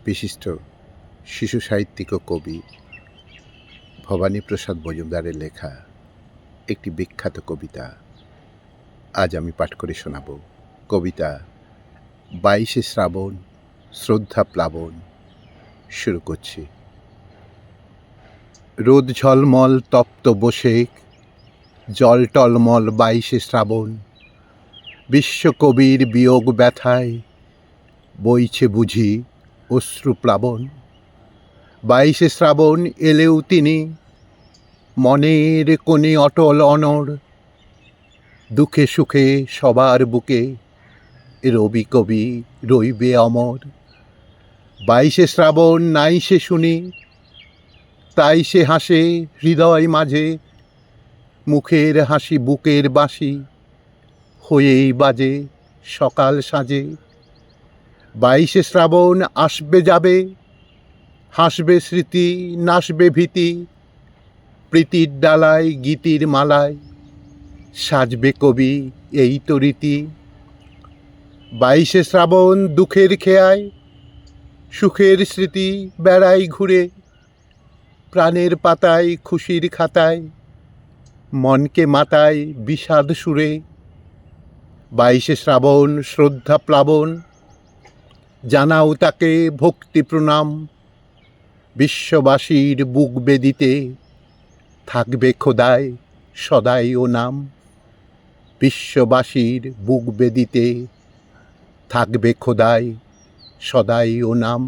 বিশিষ্ট শিশু সাহিত্যিক ও কবি ভবানীপ্রসাদ মজুমদারের লেখা একটি বিখ্যাত কবিতা আজ আমি পাঠ করে শোনাব। কবিতা 22শে শ্রাবণ শ্রদ্ধা প্লাবন। শুরু করছি। রোদ ঝলমল তপ্ত বসেক, জল টলমল 22শে শ্রাবণ। বিশ্বকবির বিয়োগ ব্যথায় বইছে বুঝি অশ্রুপ্লাবন। 22শে শ্রাবণ এলেও তিনি মনের কোণে অটল অনড়। দুঃখে সুখে সবার বুকে রবি কবি রইবে অমর। 22শে শ্রাবণ নাই সে শুনি, তাই সে হাসে হৃদয় মাঝে। মুখের হাসি বুকের বাঁশি হয়েই বাজে সকাল সাজে। 22শে শ্রাবণ আসবে যাবে, হাসবে স্মৃতি নাচবে ভীতি। প্রীতির ডালায় গীতির মালায় সাজবে কবি, এই তো রীতি। 22শে শ্রাবণ দুঃখের খেয়ায় সুখের স্মৃতি বেড়াই ঘুরে। প্রাণের পাতায় খুশির খাতায় মনকে মাতায় বিষাদ সুরে। 22শে শ্রাবণ শ্রদ্ধা প্লাবন, জানাও তাকে ভক্তি প্রণাম। বিশ্ববাসীর বুক বেদিতে থাকবে খোদায় সদাই ও নাম। বিশ্ববাসীর বুক বেদিতে থাকবে খোদায় সদাই ও নাম।